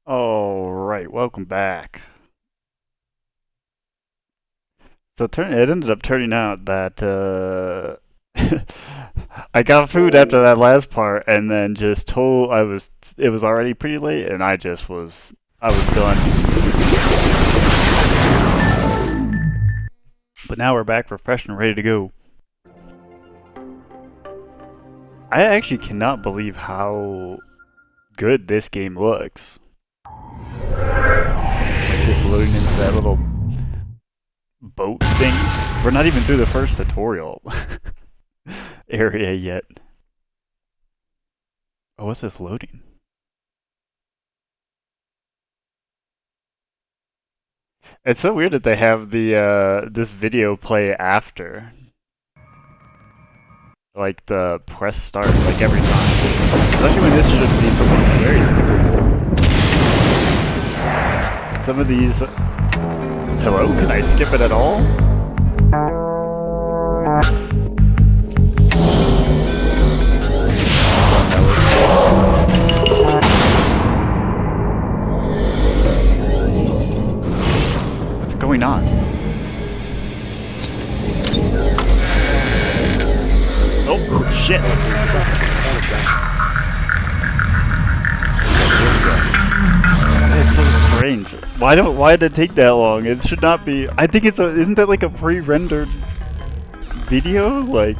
Alright, welcome back. So it ended up turning out that I got food after that last part and then just told it was already pretty late and I was done. But now we're back refreshed and ready to go. I actually cannot believe how good this game looks. Just loading into that little boat thing. We're not even through the first tutorial area yet. Oh, what's this loading? It's so weird that they have the this video play after. Like the press start like every time. Especially when this should just be something very skippable. Some of these hello, can I skip it at all? What's going on? Oh shit! It's so strange. Why did it take that long? It should not be. I think isn't that like a pre-rendered video? Like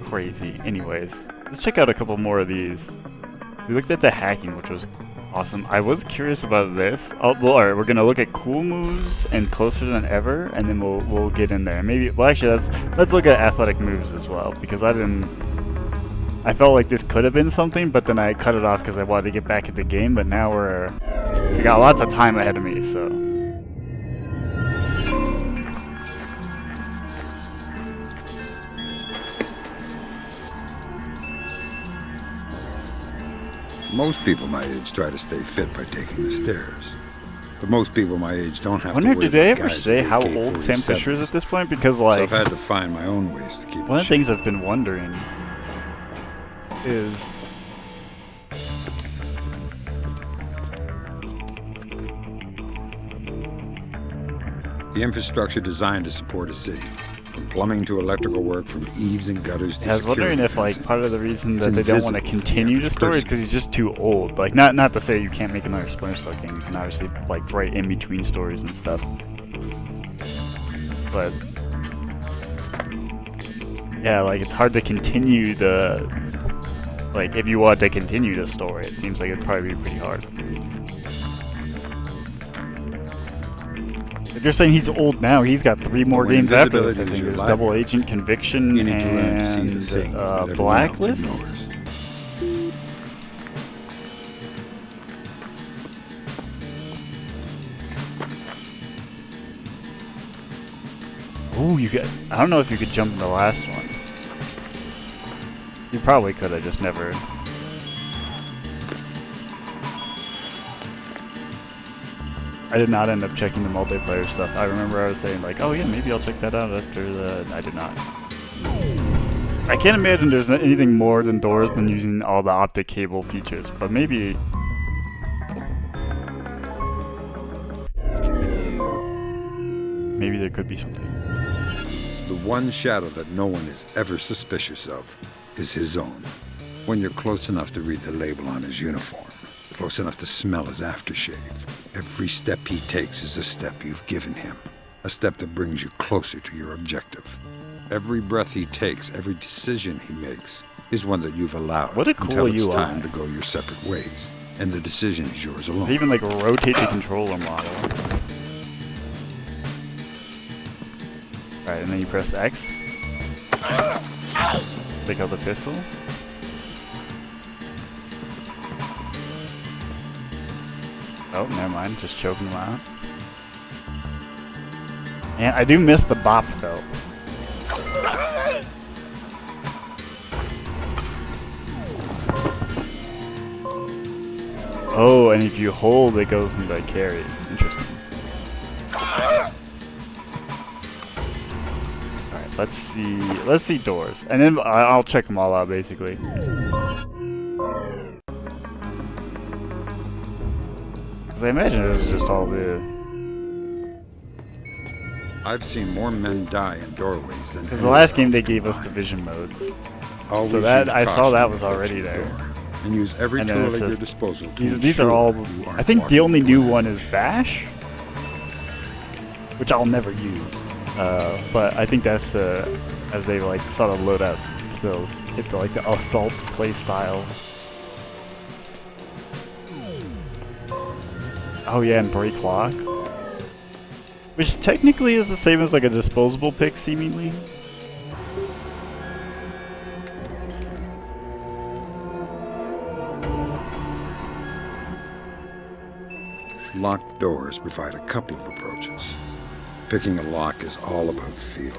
crazy. Anyways, let's check out a couple more of these. We looked at the hacking, which was awesome. I was curious about this. Oh, well, alright, we're gonna look at cool moves and closer than ever, and then we'll get in there. Maybe, well, actually, let's look at athletic moves as well, because I felt like this could have been something, but then I cut it off because I wanted to get back in the game. But now we got lots of time ahead of me, so. Most people my age try to stay fit by taking the stairs. But most people my age don't have I to wonder, wait. did they ever say how old Sam Fisher is at this point? Because, like, so I've had to find my own ways to keep one of the things I've been wondering is the infrastructure designed to support a city. From plumbing to electrical work, from eaves and gutters to I was wondering if, like, part of the reason that they don't want to continue the story is because he's just too old. Like, not to say you can't make another Splinter Cell game. You can obviously, like, write in between stories and stuff. But yeah, like, it's hard to continue like, if you want to continue the story, it seems like it'd probably be pretty hard. If you're saying he's old now, he's got 3 more games after this. I think there's Double Agent, Conviction, and Blacklist. Ooh, I don't know if you could jump in the last one. You probably could, I just never. I did not end up checking the multiplayer stuff. I remember I was saying, like, oh yeah, maybe I'll check that out after I did not. I can't imagine there's anything more than doors than using all the optic cable features, but maybe. Maybe there could be something. The one shadow that no one is ever suspicious of is his own. When you're close enough to read the label on his uniform, close enough to smell his aftershave, every step he takes is a step you've given him. A step that brings you closer to your objective. Every breath he takes, every decision he makes, is one that you've allowed. What a cool until it's UI. time to go your separate ways, and the decision is yours alone. They even, like, rotate the controller model. Alright, and then you press X. Take out the pistol. Oh, never mind. Just choking them out. And I do miss the bop, though. Oh, and if you hold, it goes into carry. Interesting. Alright, let's see doors. And then I'll check them all out, basically. Because I imagine it was just all the... I've seen more men die in doorways than. Because the last game they gave us division modes. Always So that use I saw caution that was when already approaching the there. door, and use every And then tool it's at your just- disposal. These are all... I think the only new one is Bash, which I'll never use. But I think that's the... as they like sort of load out, so hit the, like the assault play style. Oh yeah, and break lock, which technically is the same as like a disposable pick, seemingly. Locked doors provide a couple of approaches. Picking a lock is all about feel.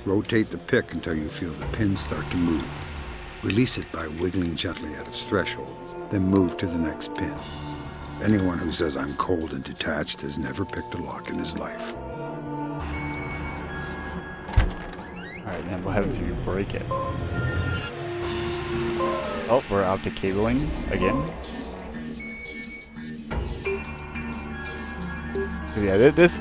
Rotate the pick until you feel the pin start to move. Release it by wiggling gently at its threshold, then move to the next pin. Anyone who says I'm cold and detached has never picked a lock in his life. Alright, man, what happens if you break it? Oh, we're out to cabling again. So yeah, this...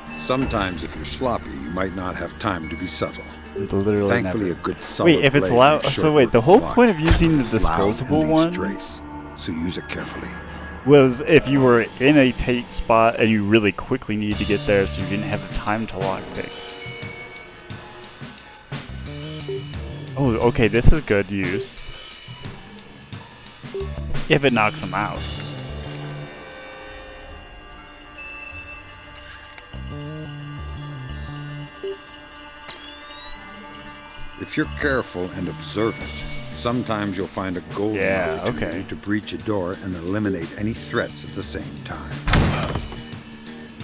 Sometimes if you're sloppy, you might not have time to be subtle. Literally Thankfully, never. a good solid Wait, if it's blade loud... makes So short wait, work the of whole lock. point of using the It's loud and disposable leaves one trace, so use it carefully. was if you were in a tight spot and you really quickly needed to get there so you didn't have the time to lockpick. Oh, okay, this is good use. If it knocks them out. If you're careful and observant, sometimes you'll find a golden opportunity to breach a door and eliminate any threats at the same time.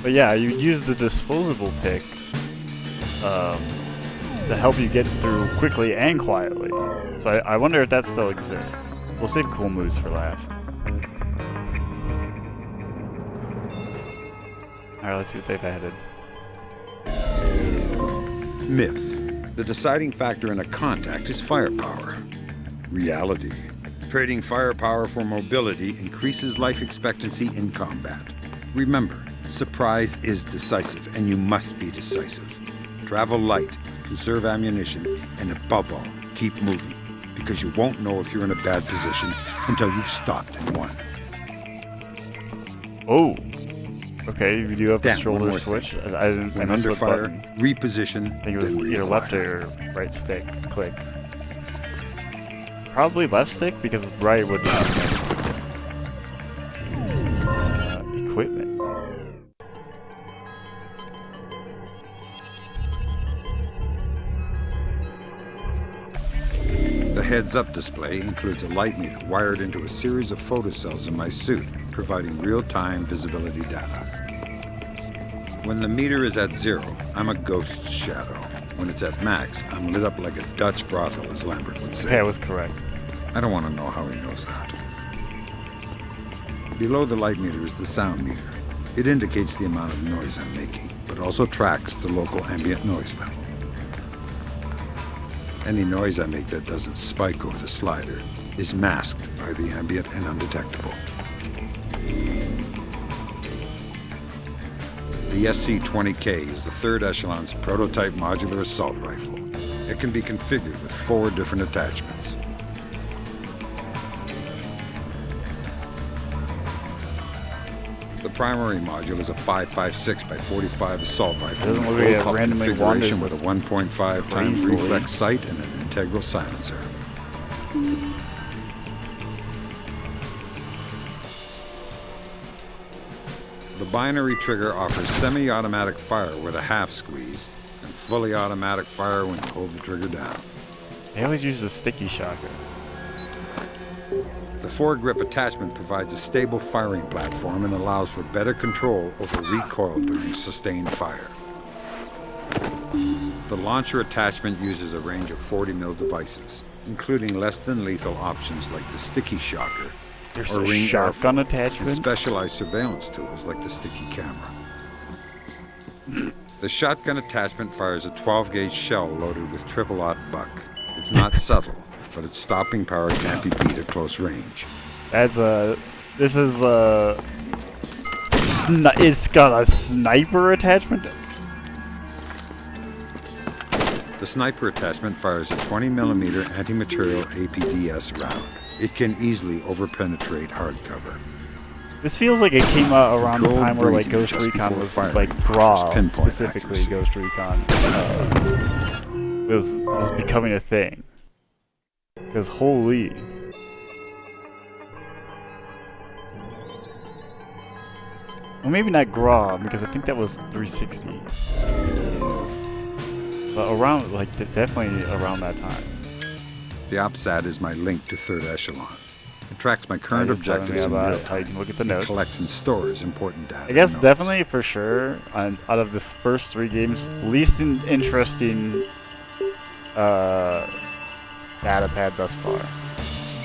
But yeah, you use the disposable pick to help you get through quickly and quietly. So I wonder if that still exists. We'll save cool moves for last. Alright, let's see what they've added. Myth. The deciding factor in a contact is firepower. Reality. Trading firepower for mobility increases life expectancy in combat. Remember, surprise is decisive, and you must be decisive. Travel light, conserve ammunition, and above all, keep moving, because you won't know if you're in a bad position until you've stopped and won. Oh! Okay, you do have the Damn, one shoulder more switch. thing. I didn't. I When missed under what fire, button. reposition, I think it was then either left refire. or right stick. Click. Probably left stick because right would be equipment. The heads-up display includes a light meter wired into a series of photocells in my suit, providing real-time visibility data. When the meter is at 0, I'm a ghost's shadow. When it's at max, I'm lit up like a Dutch brothel, as Lambert would say. Okay, I was correct. I don't want to know how he knows that. Below the light meter is the sound meter. It indicates the amount of noise I'm making, but also tracks the local ambient noise level. Any noise I make that doesn't spike over the slider is masked by the ambient and undetectable. The SC-20K is the 3rd Echelon's prototype modular assault rifle. It can be configured with 4 different attachments. The primary module is a 5.56 by 45 assault rifle. Doesn't look like it Bullpup randomly configuration wanders with a 1.5 times crazily. reflex sight and an integral silencer. The binary trigger offers semi-automatic fire with a half squeeze and fully automatic fire when you hold the trigger down. They always use the sticky shocker. The foregrip attachment provides a stable firing platform and allows for better control over recoil during sustained fire. The launcher attachment uses a range of 40mm devices, including less than lethal options like the sticky shocker, There's or a ring shotgun airfoil, and attachment. specialized surveillance tools like the sticky camera. The shotgun attachment fires a 12-gauge shell loaded with triple-aught buck. It It's not subtle, but its stopping power can't be beat at close range. That's this is it's got a sniper attachment. The sniper attachment fires a 20mm anti-material APDS round. It can easily overpenetrate hardcover. This feels like it came out around the Controlled time where like breathing Ghost just Recon before was firing like offers raw, pinpoint specifically accuracy. Ghost Recon was becoming a thing. Because holy. Well, maybe not Graw, because I think that was 360. But around, like, definitely around that time. The OPSAT is my link to Third Echelon. It tracks my current Just telling objectives me in about real it, how you time. can look at the It notes. collects and stores important data. I guess and notes. definitely for sure, out of this first 3 games, least interesting data pad thus far.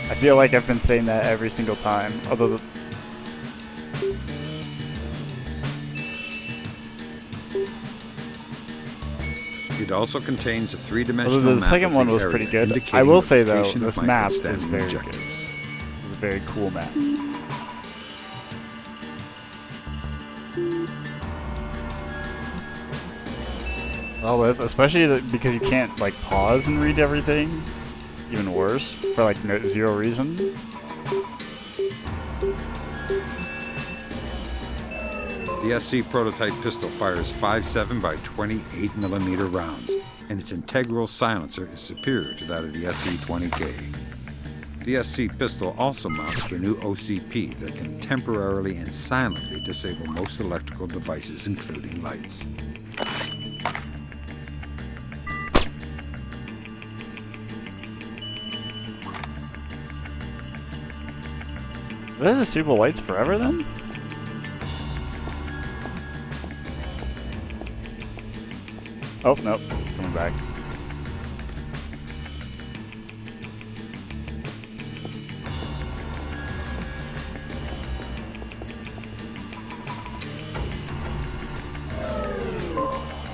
I feel like I've been saying that every single time, although It also contains a three-dimensional map second of one the was area, pretty good. indicating I will the say though, location of this my map is outstanding very good. objectives. It's a very cool map. Well, especially because you can't like pause and read everything. Even worse, for like zero reason. The SC prototype pistol fires 5.7 by 28mm rounds, and its integral silencer is superior to that of the SC-20K. The SC pistol also mounts to a new OCP that can temporarily and silently disable most electrical devices, including lights. Do they disable lights forever then? Oh, nope. Coming back.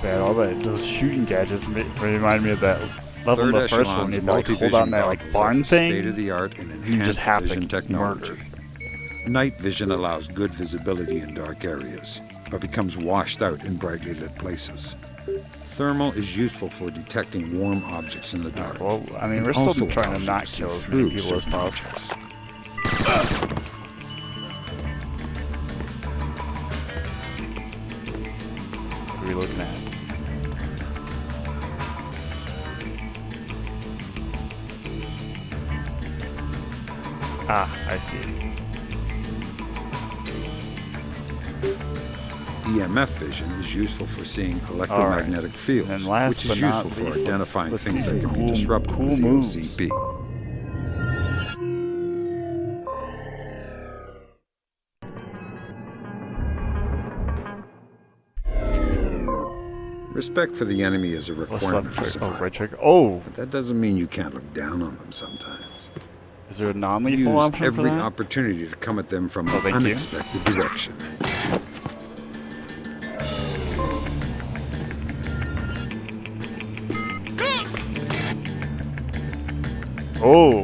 Bad, all those shooting gadgets remind me of that level in Third the first one. You had to like hold on that like barn thing. State-of-the-art and You just enhanced have to vision technology. murder. Night vision allows good visibility in dark areas, but becomes washed out in brightly lit places. Thermal is useful for detecting warm objects in the dark. Well, I mean, It we're still also trying allows to you not see kill as many through people as certain possible. objects. What are we looking at? Ah, I see. EMF vision is useful for seeing electromagnetic fields, And then last which is but not useful for least, identifying let's things see that some can be disrupted cool with the moves. OCP. Respect for the enemy is a What's up, requirement for trick? Oh, survival. right trick. Oh, But that doesn't mean you can't look down on them sometimes. is there a non-lethal Use option for every that? opportunity to come at them from Oh, an thank you. unexpected direction. Oh,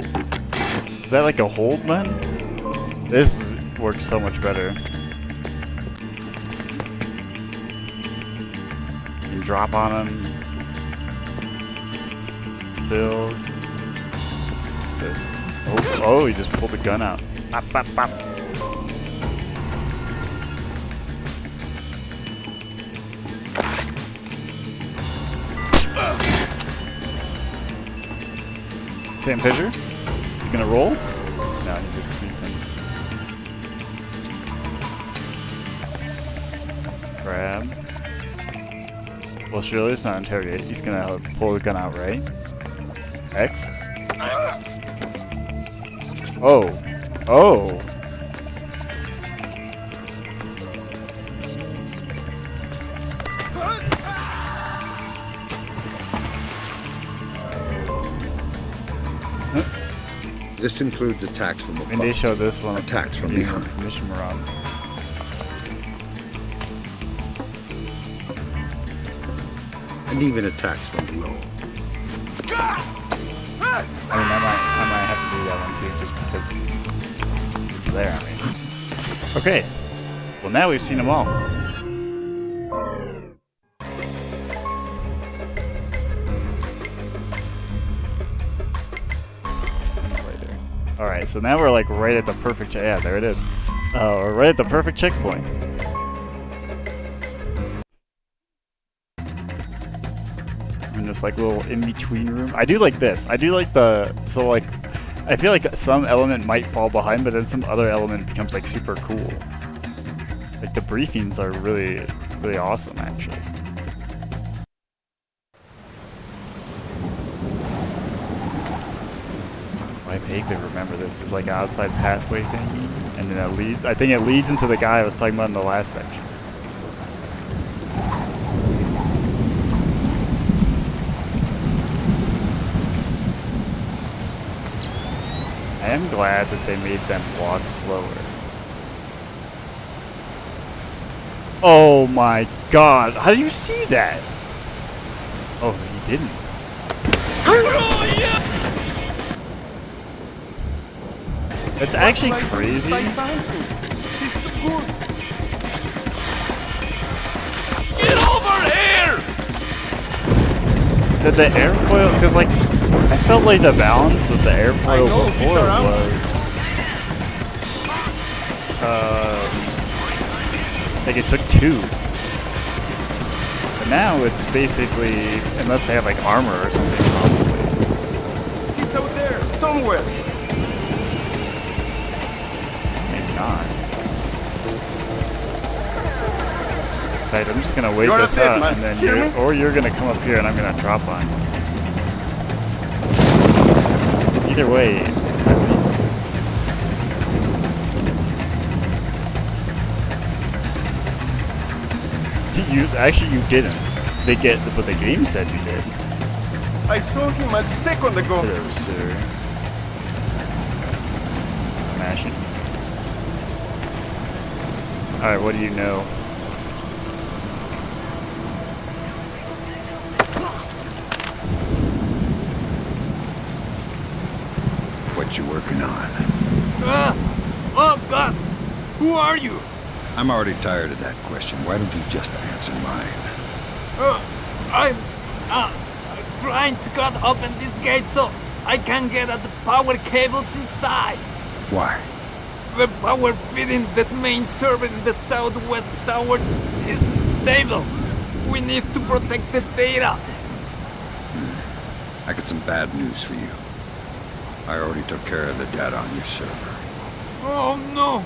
is that like a hold then? This works so much better. You can drop on him. Still. This. Oh, he just pulled the gun out. Bop, bop, bop. Sam Fisher? He's gonna roll? No, he's just creeping. Grab. Well, surely it's not interrogate. He's gonna pull the gun out, right? X? Oh. Oh! This includes attacks from And they above. show this one. Attacks from in behind. Mission Run. And even attacks from below. that? I mean, I might have to do that one too, just because it's there. I mean. Okay. Well, now we've seen them all. Alright, so now we're like right at the perfect yeah, there it is. We're right at the perfect checkpoint. In this like little in-between room. I do like this. I do like so like I feel like some element might fall behind, but then some other element becomes like super cool. Like the briefings are really, really awesome actually. I vaguely remember this. It's like an outside pathway thingy, and then it leads. I think it leads into the guy I was talking about in the last section. I am glad that they made them walk slower. Oh my god! How do you see that? Oh, he didn't. It's actually crazy. Get over here! That the airfoil, because like, I felt like the balance with the airfoil before was, like it took two. But now it's basically, unless they have like armor or something probably. He's out there, somewhere. Not. Right, I'm just gonna wait this out, and then you're gonna come up here, and I'm gonna drop on you. Either way, you didn't. They get, but the game said you did. I saw him a second ago. Hello, sir. Mashing. Alright, what do you know? What you working on? Oh God! Who are you? I'm already tired of that question. Why don't you just answer mine? I'm trying to cut open this gate so I can get at the power cables inside. Why? The power feeding that main server in the southwest tower isn't stable. We need to protect the data. I got some bad news for you. I already took care of the data on your server. Oh no!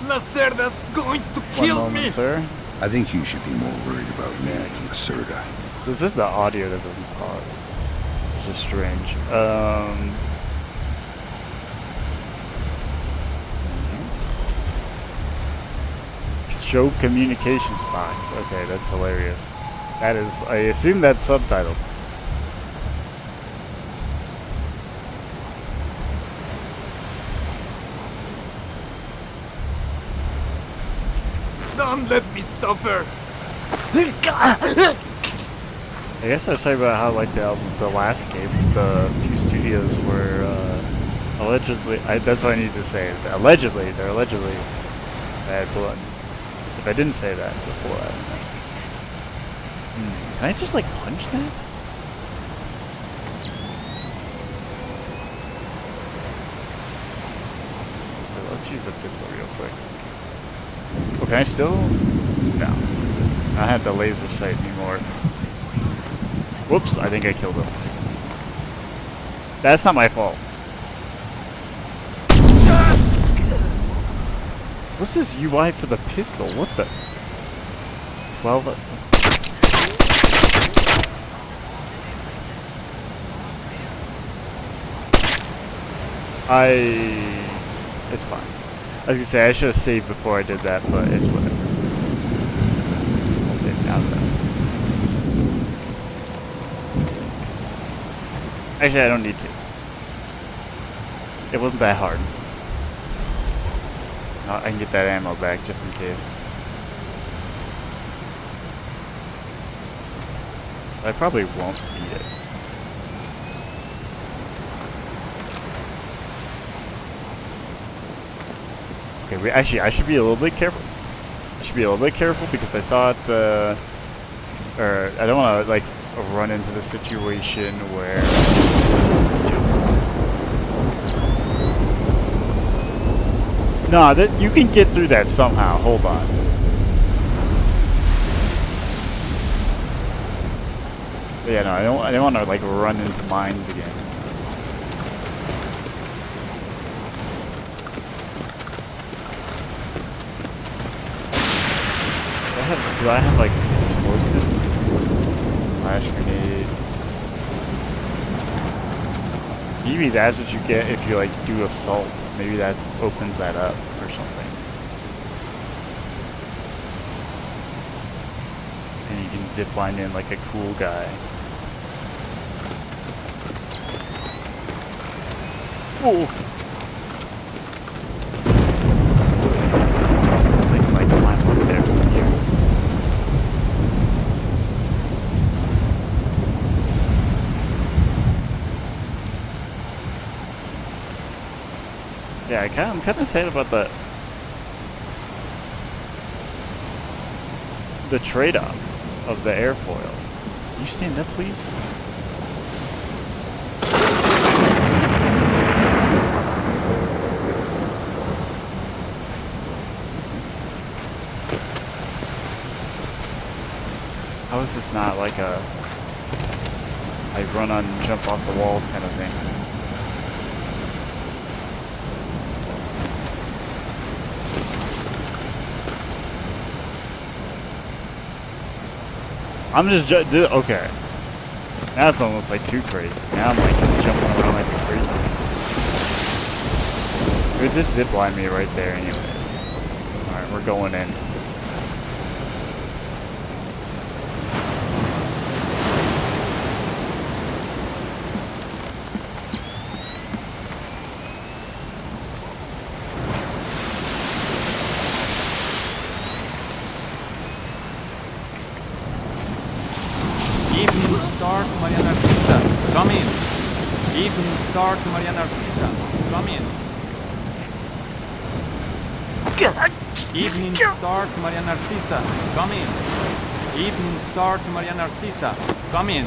Lacerda's going to kill me! Sir. I think you should be more worried about me than Lacerda. This is the audio that doesn't pause. Which is strange. Show communications box. Okay, that's hilarious. That is, I assume that's subtitled. Don't let me suffer! I guess I was talking about how like the last game, the two studios were allegedly. That's what I need to say. They're allegedly bad blood. If I didn't say that before, I don't know. Can I just like punch that? Okay, let's use the pistol real quick. Oh, can I still? No. I had the laser sight anymore. Whoops, I think I killed him. That's not my fault. What's this UI for the pistol? What the? 12. It's fine. I was gonna say I should have saved before I did that, but it's whatever. I'll save now though. Actually, I don't need to. It wasn't that hard. I can get that ammo back just in case. I probably won't need it. Okay, I should be a little bit careful. I should be a little bit careful because I thought, or I don't want to like run into the situation where. Nah, that you can get through that somehow. Hold on. But yeah, no, I don't want to like run into mines again. Do I have like explosives? Flash grenade. Maybe that's what you get if you like do assault. Maybe that opens that up or something. And you can zipline in like a cool guy. Oh! It's like my climb up there from here. Yeah, I'm kind of sad about the trade-off of the airfoil. Can you stand up, please? How is this not like a I run on and jump off the wall kind of thing? I'm just okay. Now it's almost like too crazy. Now I'm like jumping around like crazy. It would just zipline me right there anyways. Alright, we're going in. Come in. Evening star to Maria Narcisa. Come in. Evening star to Maria Narcisa. Come in. Evening star to Maria Narcisa. Come in.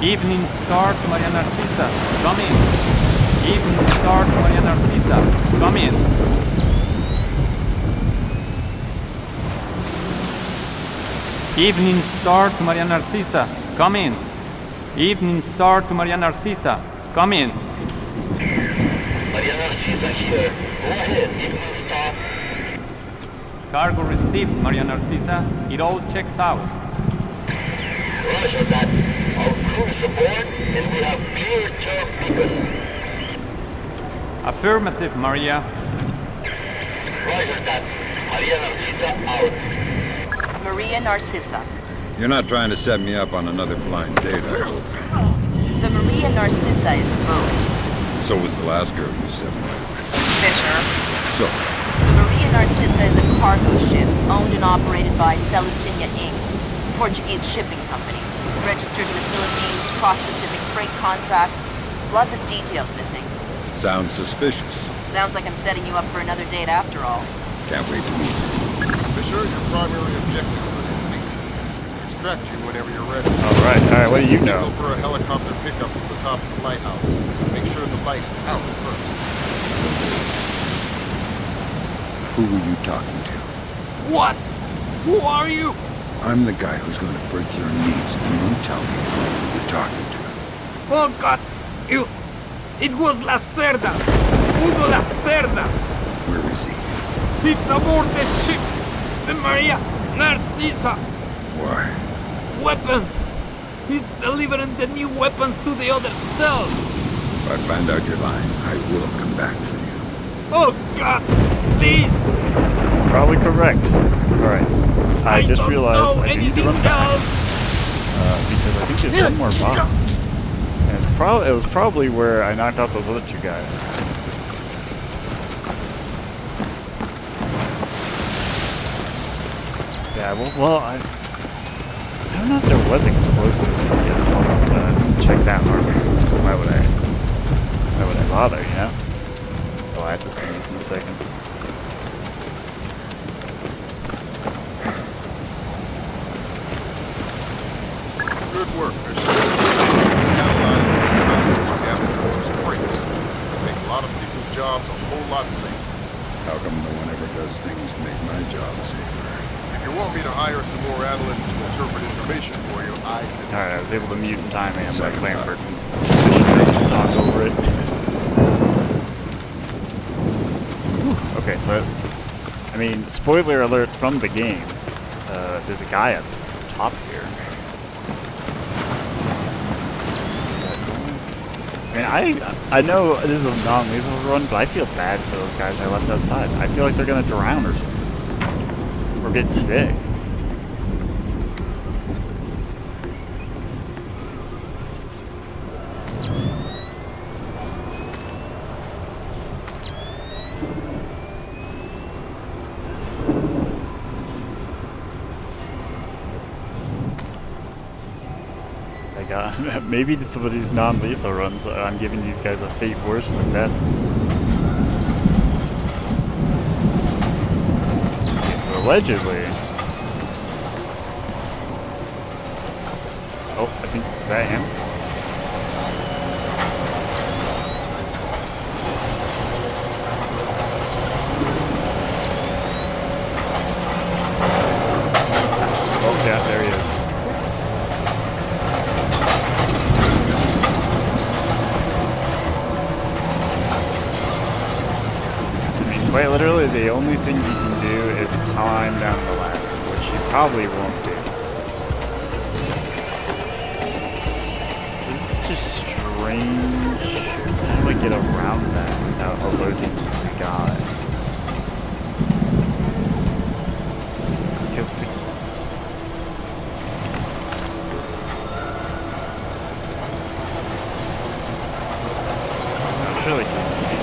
Evening star to Maria Narcisa. Come in. Evening star to Maria Narcisa. Come in. Evening star to Maria Narcisa. Come in. Evening star to Maria Narcisa. Come in. Maria Narcisa here. Go ahead, evening star. Cargo received, Maria Narcisa. It all checks out. Roger that. Our crew's aboard and we have cleared your beacon. Affirmative, Maria. Roger that. Maria Narcisa out. Maria Narcisa. You're not trying to set me up on another blind date, I hope. The Maria Narcisa is a boat. So was the last girl you set me up with. Fisher. So, The Maria Narcisa is a cargo ship owned and operated by Celestina Inc., Portuguese shipping company. Registered in the Philippines, cross-Pacific freight contracts. Lots of details missing. sounds suspicious. Sounds like I'm setting you up for another date after all. Can't wait to meet you. Fisher, your primary objectives are complete. Extract you whenever you're ready. Alright, what do you Signal know? for a helicopter pickup from the top of the lighthouse. Make sure the light is out first. Who were you talking to? What? Who are you? I'm the guy who's going to break your knees if you don't tell me who you're talking to. Oh God! It was La Cerda! Hugo La Cerda! Where is he? It's aboard the ship! The Maria Narcisa! Why? Weapons! He's delivering the new weapons to the other cells! If I find out you're lying, I will come back for you. Oh God! Please! It's probably correct. Alright. I just don't realized know I need to anything run back. else. Because I think there's one more box. And it was probably where I knocked out those other two guys. Yeah, well, I don't know if there was explosives in this. I'll have to check that out. Why would I bother, you know? molasses things in a second. Good work, Fisher. Analyze the intelligence we have into those crates. Make a lot of people's jobs a whole lot safer. How come no one ever does things to make my job safer? If you want me to hire some more analysts to interpret information for you, I can. Alright, I was able to mute in time and let Second Lambert time. just talk over it. Whew. Okay, so, I mean, spoiler alert from the game. There's a guy up top here. I mean, I know this is a non-lethal run, but I feel bad for those guys I left outside. I feel like they're gonna drown or something. Or get sick. Maybe some of these non-lethal runs, I'm giving these guys a fate worse than death. Okay, so allegedly... Oh, I think, is that him? Oh, yeah, there he is. Quite literally, the only thing you can do is climb down the ladder, which you probably won't do. This is just strange. How do I get around that without alerting the guy? Because the... I'm sure they can see it.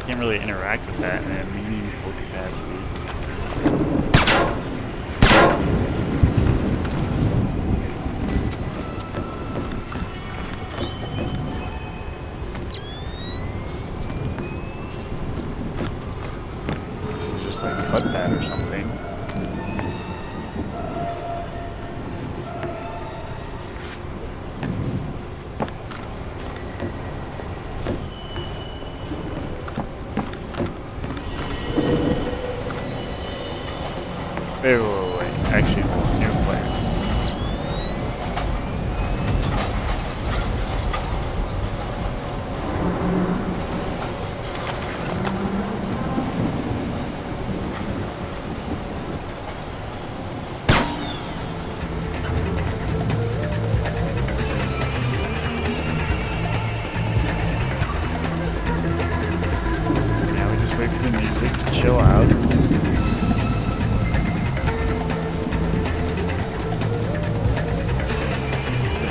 Can't really interact with that in a meaningful capacity. Just like cut that or something. Wait. Actually, new player. Now we just wait for the music to chill out.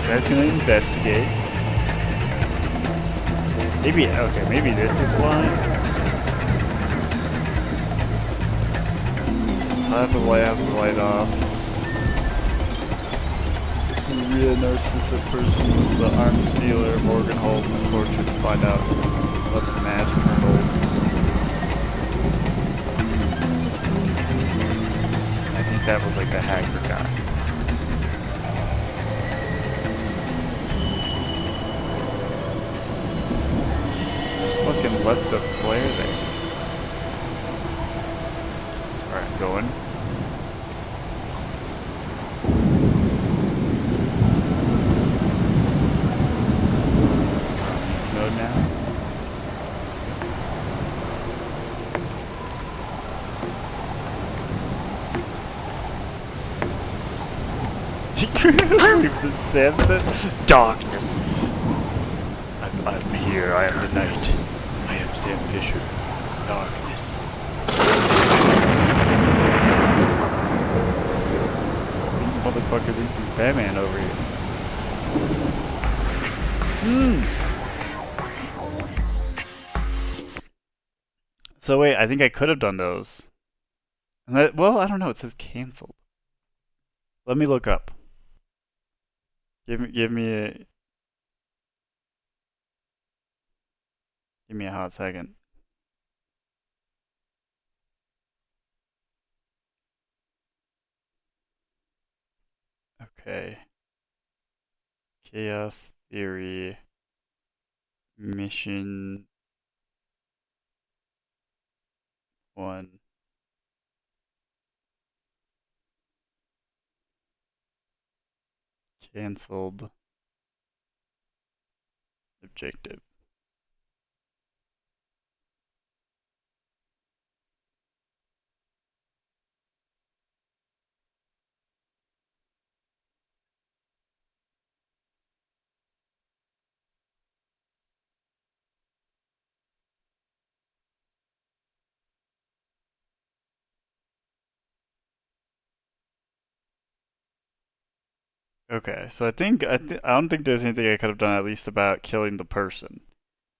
That's gonna investigate. Maybe, okay, maybe this is why. I'll have the light off. This Maria narcissistic person is the arms dealer Morgan Holmes tortured to find out what the mask handles. I think that was like the hacker guy. left the flare there. Alright, going. Easy mode now. Samson? Darkness. I'm here. I am the night. I am Sam Fisher. Darkness. This motherfucker thinks he's Batman over here. So wait, I think I could have done those. Well, I don't know. It says canceled. Let me look up. Give me a hot second. Okay. Chaos Theory Mission 1. Cancelled objective. Okay, so I don't think there's anything I could have done at least about killing the person.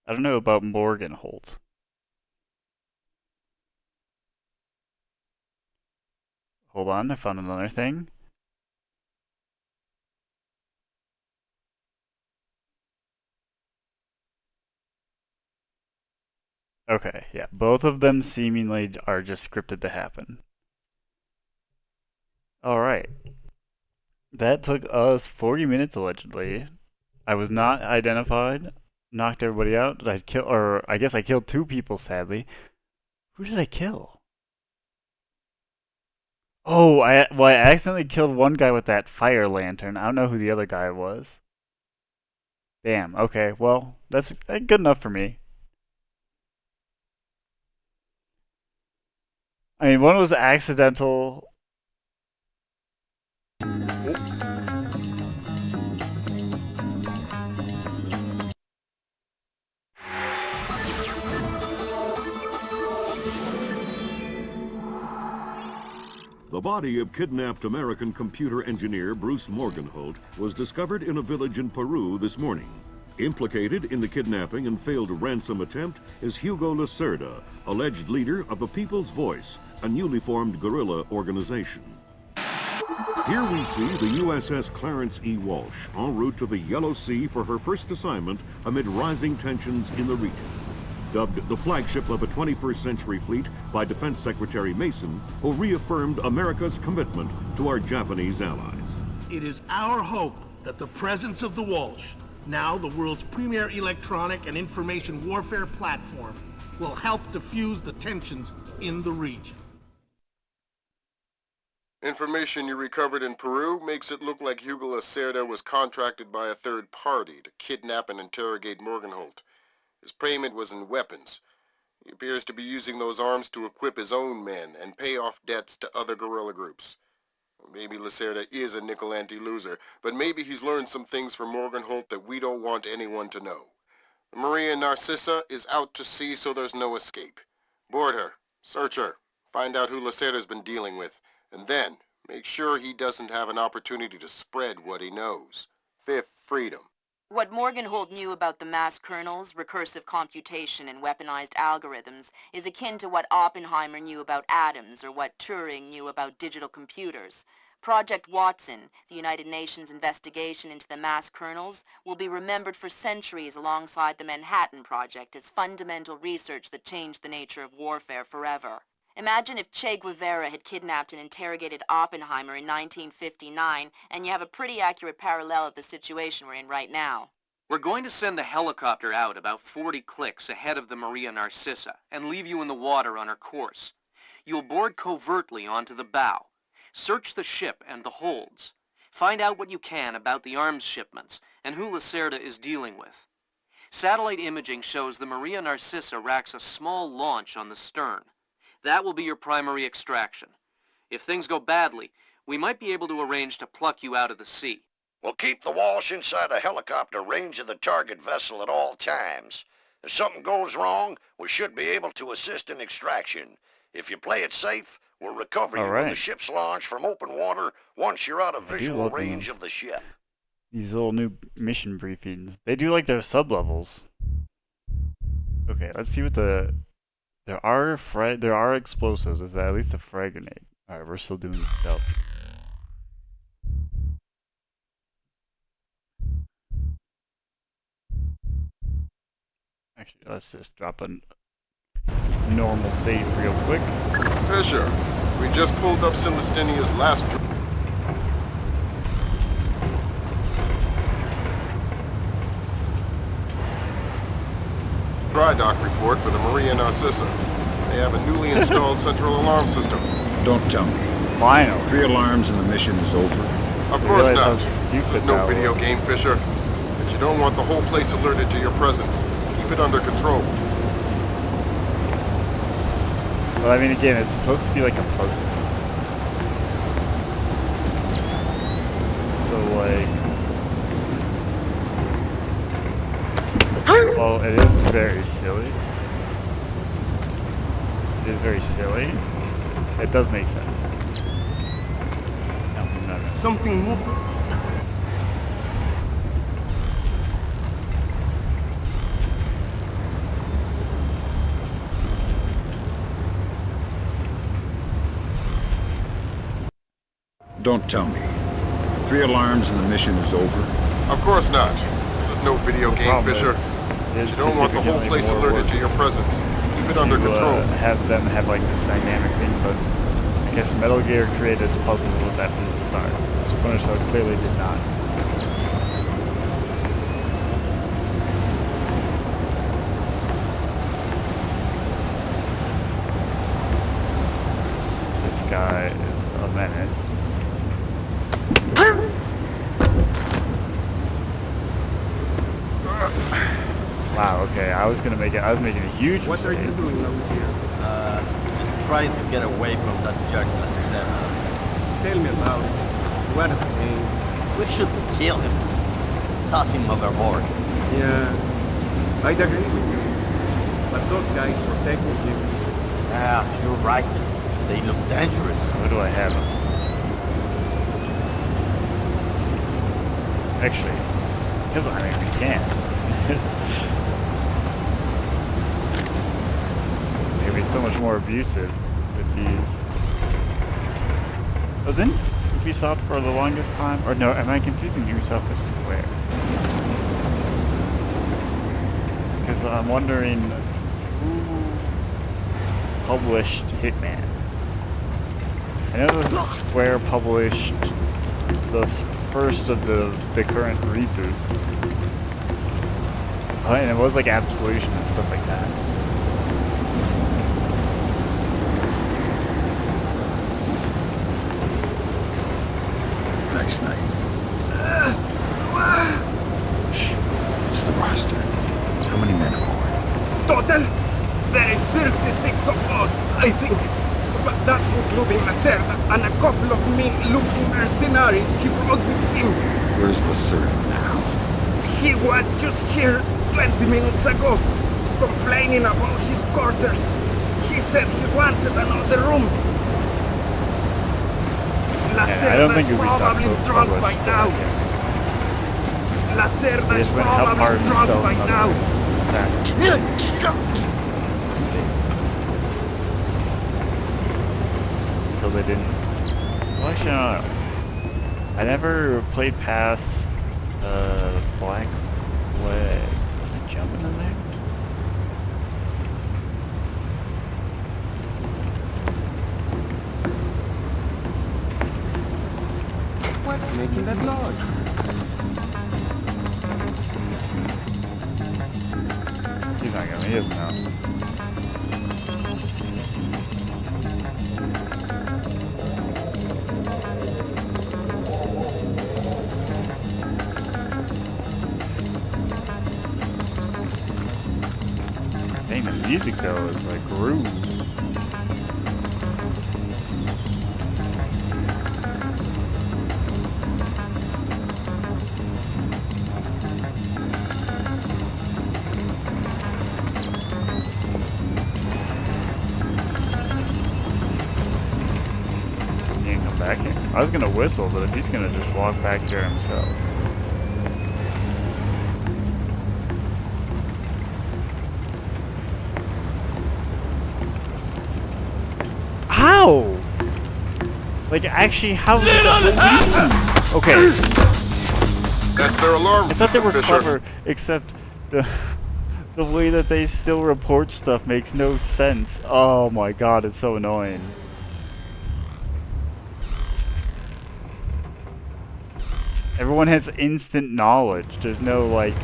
I don't know about Morgenholt. Hold on, I found another thing. Okay, yeah, both of them seemingly are just scripted to happen. Alright. That took us 40 minutes allegedly. I was not identified. Knocked everybody out. Did I kill, or I guess I killed 2 people sadly. Who did I kill? Oh, I accidentally killed one guy with that fire lantern. I don't know who the other guy was. Damn, okay, well, that's good enough for me. I mean, one was accidental. The body of kidnapped American computer engineer Bruce Morgenholt was discovered in a village in Peru this morning. Implicated in the kidnapping and failed ransom attempt is Hugo Lacerda, alleged leader of the People's Voice, a newly formed guerrilla organization. Here we see the USS Clarence E. Walsh en route to the Yellow Sea for her first assignment amid rising tensions in the region. Dubbed the flagship of a 21st century fleet by Defense Secretary Mason, who reaffirmed America's commitment to our Japanese allies. It is our hope that the presence of the Walsh, now the world's premier electronic and information warfare platform, will help diffuse the tensions in the region. Information you recovered in Peru makes it look like Hugo Lacerda was contracted by a third party to kidnap and interrogate Morgenholt. His payment was in weapons. He appears to be using those arms to equip his own men and pay off debts to other guerrilla groups. Maybe Lacerda is a nickel-ante loser, but maybe he's learned some things from Morgenholt that we don't want anyone to know. The Maria Narcissa is out to sea, so there's no escape. Board her, search her, find out who Lacerda's been dealing with, and then make sure he doesn't have an opportunity to spread what he knows. Fifth freedom. What Morgenholt knew about the mass kernels, recursive computation, and weaponized algorithms is akin to what Oppenheimer knew about atoms or what Turing knew about digital computers. Project Watson, the United Nations investigation into the mass kernels, will be remembered for centuries alongside the Manhattan Project as fundamental research that changed the nature of warfare forever. Imagine if Che Guevara had kidnapped and interrogated Oppenheimer in 1959, and you have a pretty accurate parallel of the situation we're in right now. We're going to send the helicopter out about 40 clicks ahead of the Maria Narcissa and leave you in the water on her course. You'll board covertly onto the bow. Search the ship and the holds. Find out what you can about the arms shipments and who Lacerda is dealing with. Satellite imaging shows the Maria Narcissa racks a small launch on the stern. That will be your primary extraction. If things go badly, we might be able to arrange to pluck you out of the sea. We'll keep the Walsh inside a helicopter range of the target vessel at all times. If something goes wrong, we should be able to assist in extraction. If you play it safe, we'll recover you when the ship's launched from open water once you're out of visual range of the ship. These little new mission briefings. They do like their sub-levels. Okay, let's see what the... There are explosives. Is that at least a frag grenade? Alright, we're still doing stealth. Actually, let's just drop a normal save real quick. Fisher, we just pulled up Celestinia's last dry dock report for the Maria Narcissa. They have a newly installed central alarm system. Don't tell me. Final. 3 alarms and the mission is over. Of course not. This is no video game, Fisher. But you don't want the whole place alerted to your presence. Keep it under control. Well, I mean, again, it's supposed to be like a puzzle. So, like... Well, it is very silly. It is very silly. It does make sense. No. Something more. Don't tell me. 3 alarms and the mission is over? Of course not. This is no video game, Fisher. But you don't want the whole place alerted to your presence. Keep it under control. Have them have like this dynamic thing, but I guess Metal Gear created its puzzles with that from the start. Splinter clearly did not. This guy is a menace. Wow, okay, I was making a huge mistake. What are you doing over here? Just trying to get away from that jerk Lacerda. Tell me about it. What a pain. We should kill him. Toss him overboard. Yeah, I'd agree with you. But those guys protected you. Yeah, you're right. They look dangerous. Where do I have him? Actually, because I mean, we can. Maybe so much more abusive with these. But then Ubisoft for the longest time, or no, am I confusing Ubisoft with Square? Because I'm wondering who published Hitman. I know that Square published the first of the current reboot. Oh, and it was like Absolution and stuff like that. Nice night. Shh. It's the roster. How many men aboard? Total? There is 36 of us, I think. But that's including Lacerda and a couple of mean-looking mercenaries he brought with him. Where's Lacerda now? He was just here 20 minutes ago, complaining about his quarters. He said he wanted another room. Lacerda's probably drunk by now. Lacerda's probably drunk by now. Until they didn't. Well, actually, I don't know. I never played past Black Flag. Am I jumping in there? What's making that noise? he doesn't know. Dang, the music though is like groove. Back here. I was gonna whistle, but if he's gonna just walk back here himself. How? Like, actually, how did that okay. That's their alarm I thought they system, were Fisher. clever, except the way that they still report stuff makes no sense. Oh my god, it's so annoying. Everyone has instant knowledge. There's no, like...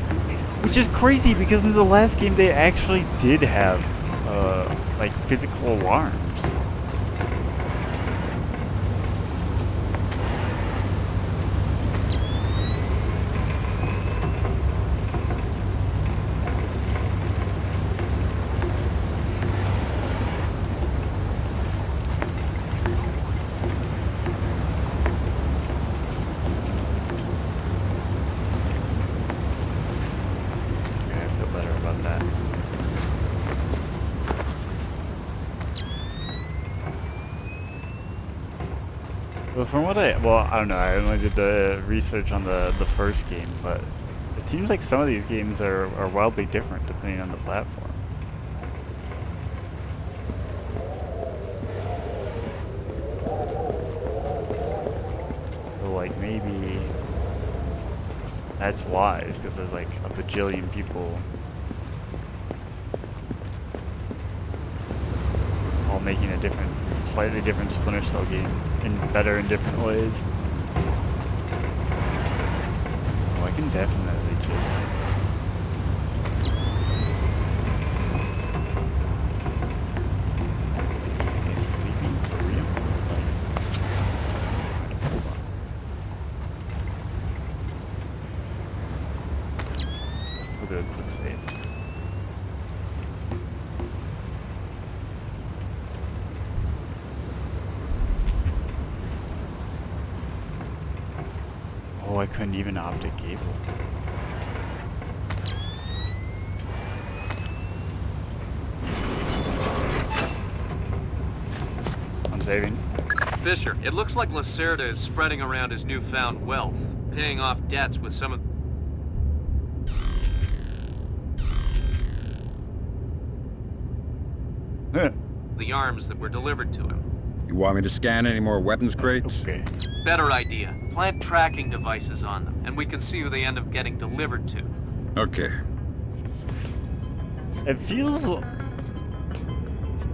Which is crazy, because in the last game they actually did have, like, physical alarms. Well, from what I don't know, I only did the research on the first game, but it seems like some of these games are wildly different depending on the platform. So like maybe that's wise, because there's like a bajillion people all making a different, slightly different Splinter Cell game, and better in different ways. Oh, I can definitely just... Is sleeping for real? Hold on. We'll do a quick save. Oh, I couldn't even optic cable. I'm saving. Fisher, it looks like Lacerda is spreading around his newfound wealth, paying off debts with some of... the arms that were delivered to him. You want me to scan any more weapons crates? Okay. Better idea. Plant tracking devices on them, and we can see who they end up getting delivered to. Okay.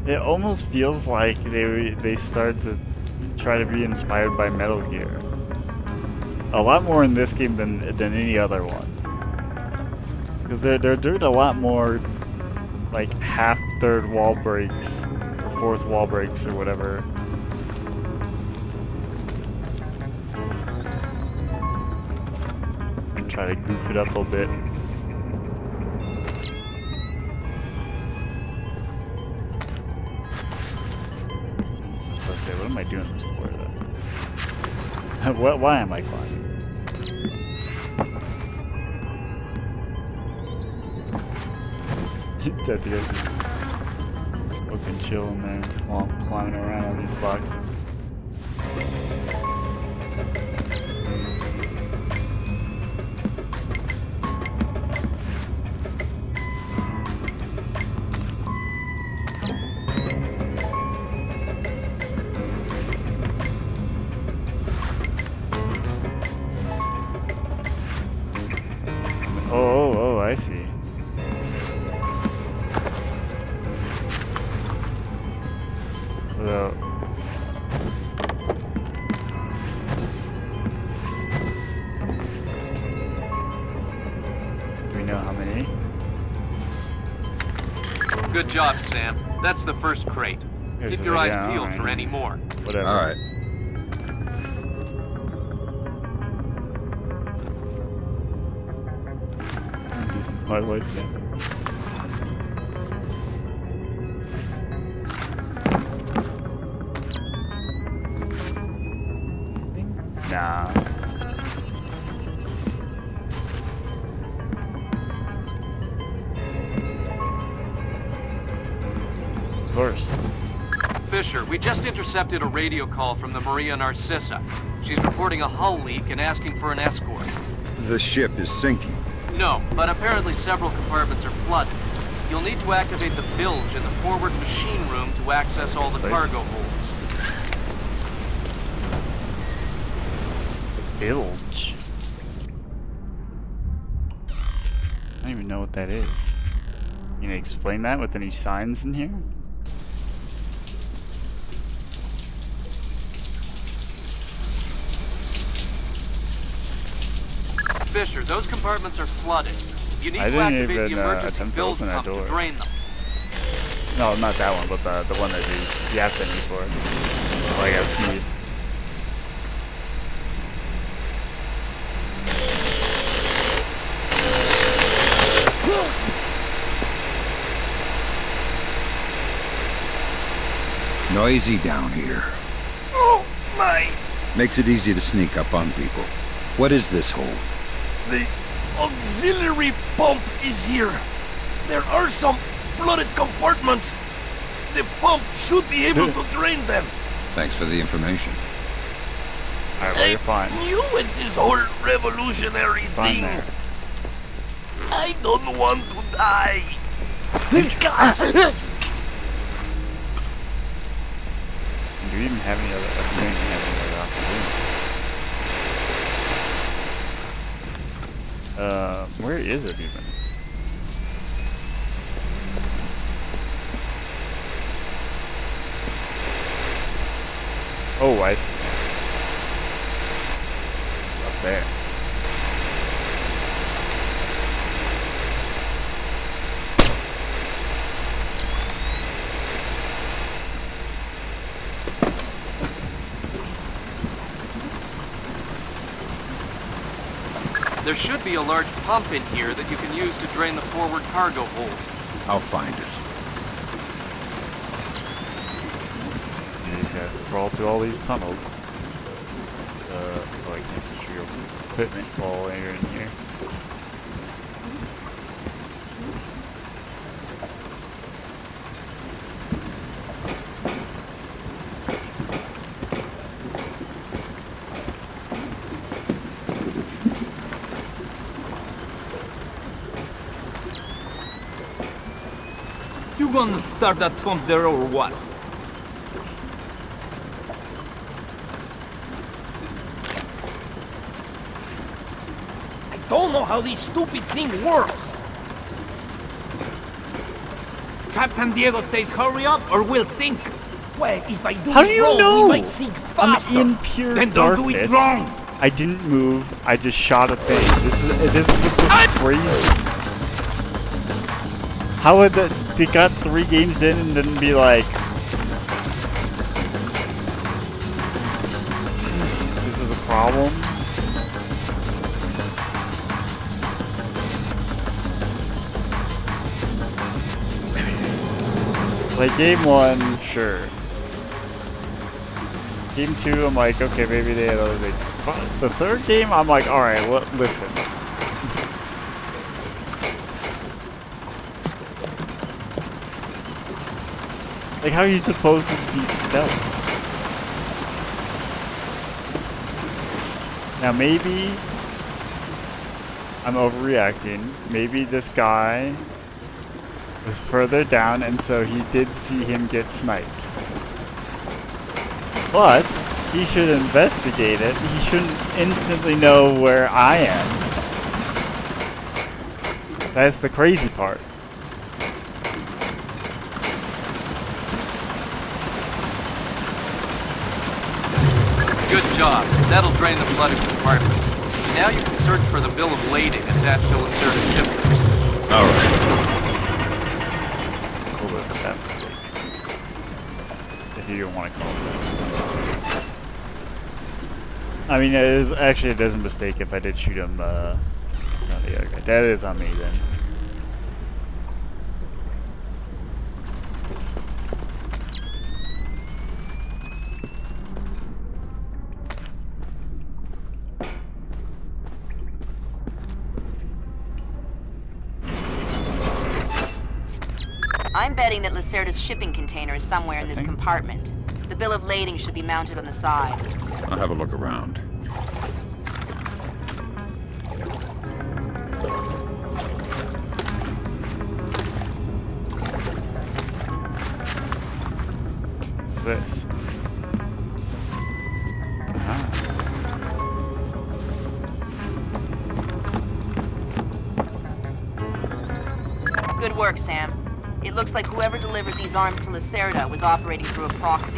It almost feels like they start to try to be inspired by Metal Gear. A lot more in this game than any other ones. Because they're doing a lot more like half-third wall breaks, or fourth wall breaks, or whatever. And try to goof it up a bit. Let's say, what am I doing this for though? Why am I climbing? Deputy's just fucking chilling there while I'm climbing around on these boxes. Oh, I see. So, do we know how many? Good job, Sam. That's the first crate. Keep your eyes peeled for any more. Whatever. All right. This is my life now. Nah. Of course. Fisher, we just intercepted a radio call from the Maria Narcissa. She's reporting a hull leak and asking for an escort. The ship is sinking. No, but apparently several compartments are flooded. You'll need to activate the bilge in the forward machine room to access all the cargo holds. Bilge? I don't even know what that is. You gonna explain that with any signs in here? Fisher, those compartments are flooded. You need I to didn't activate the even emergency attempt to bilge open that pump to door. drain them. No, not that one, but the one that you yapped at me for. Oh, I gotta sneeze. Noisy down here. Oh, my! Makes it easy to sneak up on people. What is this hole? The auxiliary pump is here. There are some flooded compartments. The pump should be able to drain them. Thanks for the information. Alright, well, you're fine. You and this whole revolutionary Fine thing. there. I don't want to die. Do you even have any other? I don't even have any other options. Where is it even? Oh, I see. It's up there. There should be a large pump in here that you can use to drain the forward cargo hold. I'll find it. You just gotta crawl through all these tunnels. Oh, I can't switch your equipment while you're in here. You gonna start that pump there or what? I don't know how this stupid thing works. Captain Diego says hurry up or we'll sink. Well, if I do How do it you wrong, know? we might sink faster. I'm in pure Then darkness. don't do it wrong. I didn't move. I just shot a thing. This is so crazy. How would that? They got 3 games in and didn't be like, this is a problem. Like game 1, sure. Game 2, I'm like, okay, maybe they had other things. But the 3rd game, I'm like, alright, well, listen. Like, how are you supposed to be stealth? Now, maybe I'm overreacting. Maybe this guy was further down, and so he did see him get sniped. But he should investigate it. He shouldn't instantly know where I am. That's the crazy part. Good job. That'll drain the flooded compartments. Now you can search for the bill of lading attached to Lacerda shipments. All right. Hold if you want to call it that. I mean, it is a mistake if I did shoot him, not the other guy. That is on me then. I'm betting that Lacerda's shipping container is somewhere in this compartment. The bill of lading should be mounted on the side. I'll have a look around. What's this? Good work, Sam. It looks like whoever delivered these arms to Lacerda was operating through a proxy.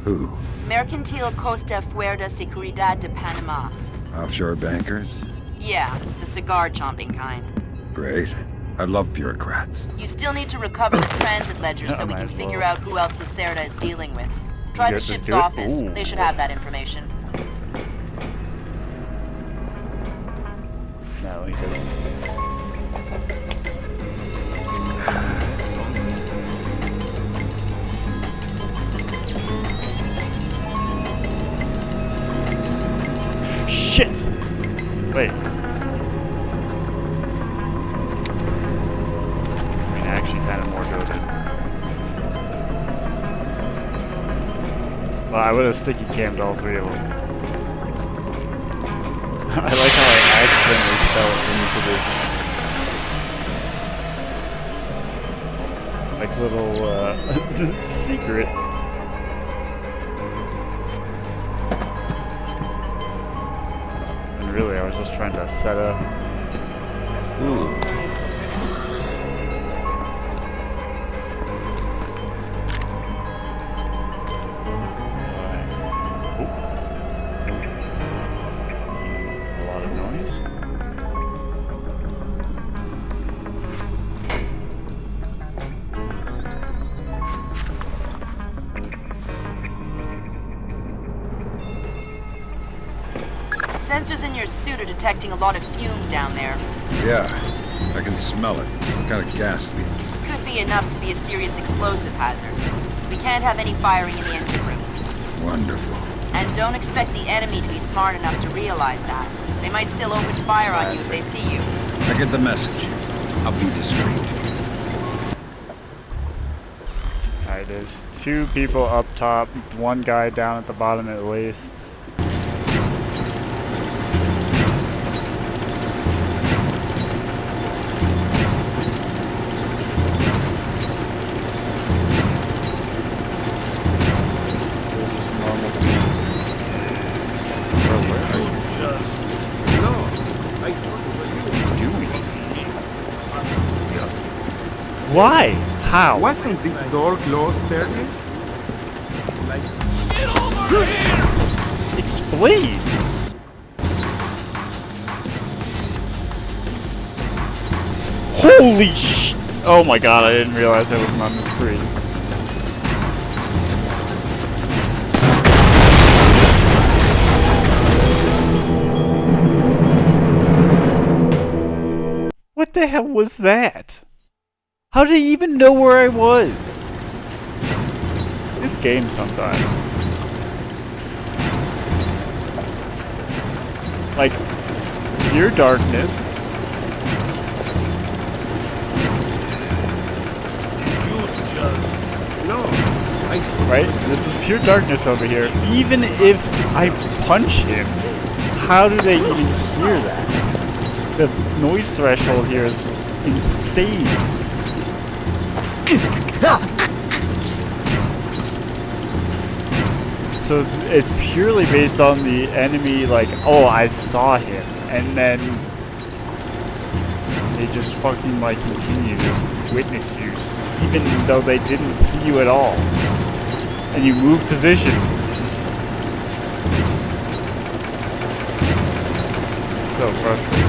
Who? Mercantil Costa Fuerza Seguridad de Panama. Offshore bankers? Yeah, the cigar-chomping kind. Great. I love bureaucrats. You still need to recover the transit ledger so we can figure out who else Lacerda is dealing with. Try the ship's office. They should have that information. No, he doesn't. Shit! Wait. I mean, actually kind of more goated. Well, I would have sticky cammed all three of them. I like how I accidentally fell into this like little secret. Really, I was just trying to set up. Ooh. A lot of noise. Sensors in your suit are detecting a lot of fumes down there. Yeah, I can smell it. Some kind of gas leak. Could be enough to be a serious explosive hazard. We can't have any firing in the engine room. Wonderful. And don't expect the enemy to be smart enough to realize that. They might still open fire on you if they see you. I get the message. I'll be discreet. Alright, there's two people up top, one guy down at the bottom at least. Why? How? Wasn't this door closed earlier? Get over here! Explain! Holy sh! Oh my god, I didn't realize I wasn't on the screen. What the hell was that? How did he even know where I was? This game sometimes. Like, pure darkness. You just... No, Right? This is pure darkness over here. Even if I punch him, how do they even hear that? The noise threshold here is insane. So it's purely based on the enemy, like, oh, I saw him, and then they just fucking, like, continue this witness use, even though they didn't see you at all. And you move position. It's so frustrating.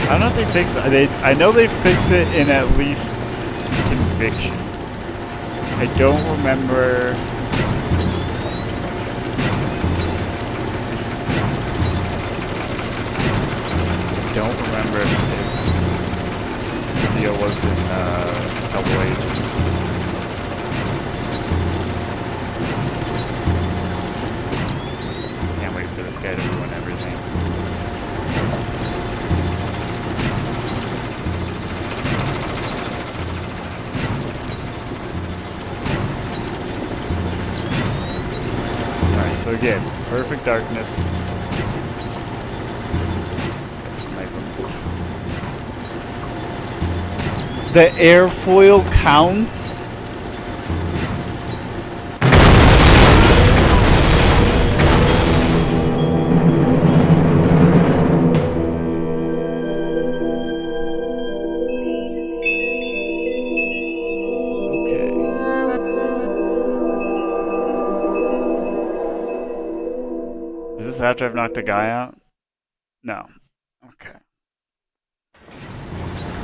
I don't know if they fix it. I know they fix it in at least Conviction. I don't remember. Don't remember if the deal was in double agent. Can't wait for this guy to ruin everything. Alright, so again, perfect darkness. The airfoil counts? Okay. Is this after I've knocked a guy out? No. Okay.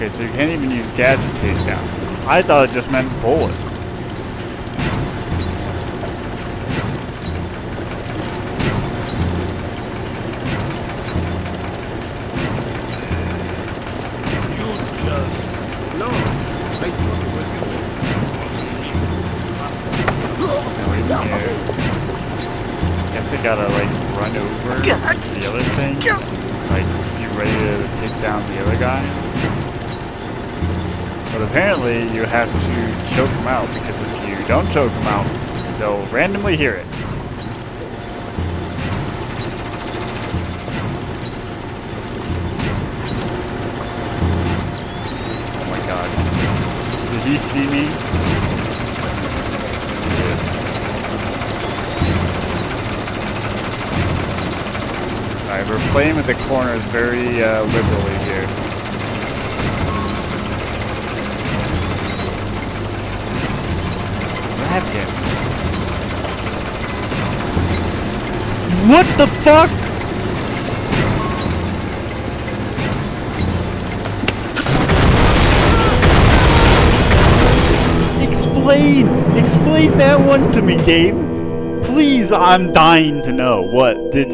Okay, so you can't even use gadget takedown. I thought it just meant bullets. You just... No, I thought it was Now we're here. Guess I gotta like run over the other thing. Like, be ready to take down the other guy. But apparently you have to choke them out, because if you don't choke them out, they'll randomly hear it. Oh my god. Did he see me? Yes. Alright, we're playing with the corners very liberally here. Him. What the fuck? Explain that one to me, game. Please, I'm dying to know. What did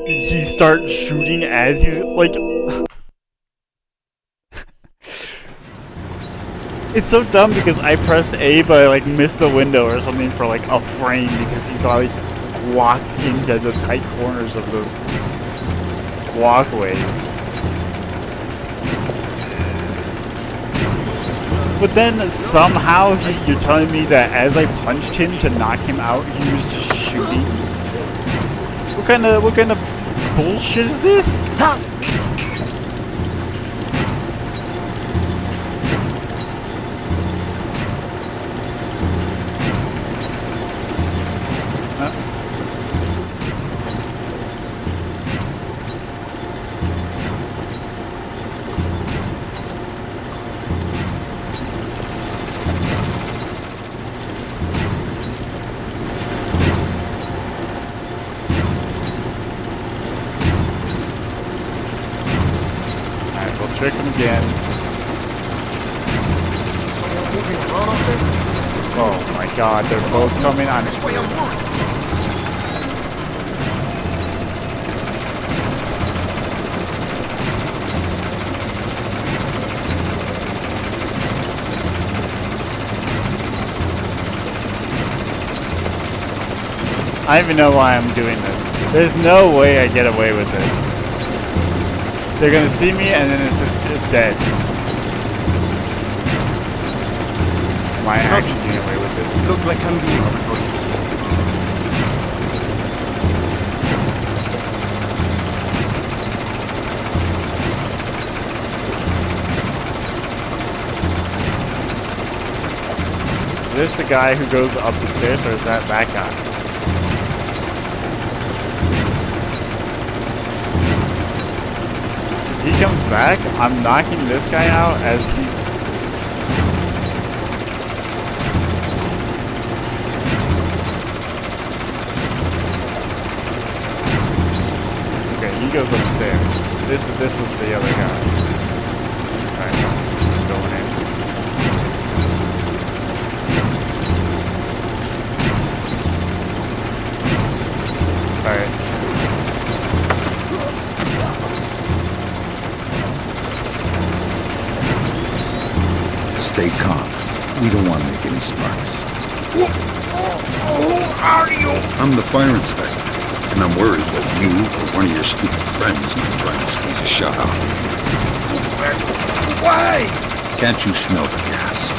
he start shooting as he was like? It's so dumb because I pressed A but I like missed the window or something for like a frame because he's like locked into the tight corners of those walkways. But then somehow you're telling me that as I punched him to knock him out, he was just shooting? What kind of bullshit is this? Trick him again. Oh my god, they're both coming on screen. I don't even know why I'm doing this. There's no way I get away with this. They're gonna see me and then it's just dead. Am I actually getting away with this? Look like I'm being recorded. Is this the guy who goes up the stairs, or is that guy? He comes back, I'm knocking this guy out as he... Okay, he goes upstairs. This was the other guy. Alright, going in. Who are you? I'm the fire inspector, and I'm worried that you or one of your stupid friends might try and squeeze a shot off of you. Why? Can't you smell the gas?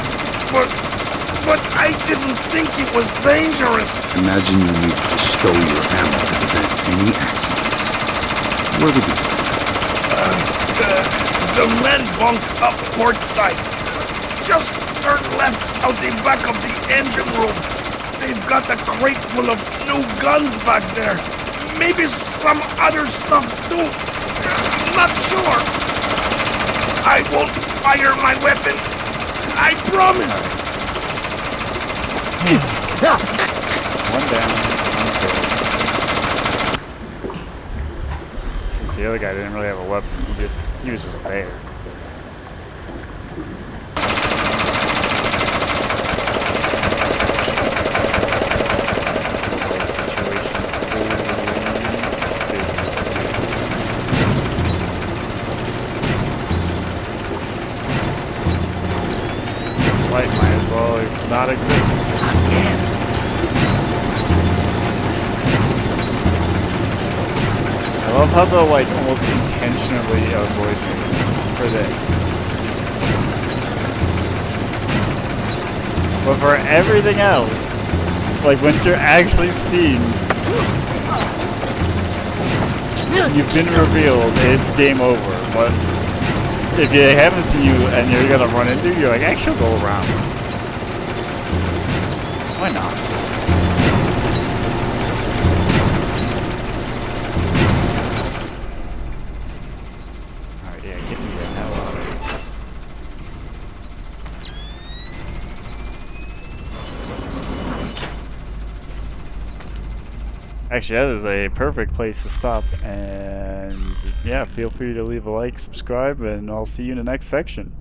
But I didn't think it was dangerous. Imagine you needed to stow your ammo to prevent any accidents. Where would you go? The men bunk up port side. Just turn left out the back of the engine room. They've got a crate full of new guns back there. Maybe some other stuff too. I'm not sure. I won't fire my weapon. I promise. One down, one killed. The other guy didn't really have a weapon. He was just there. Light might as well not exist. I love how they'll like almost intentionally avoid me for this. But for everything else, like once you're actually seen, you've been revealed, it's game over. But if they haven't seen you and you're gonna run into, you're like, actually go around. Why not? Alright, yeah, get me the hell out of here. Actually, that is a perfect place to stop, and yeah, feel free to leave a like, subscribe, and I'll see you in the next section.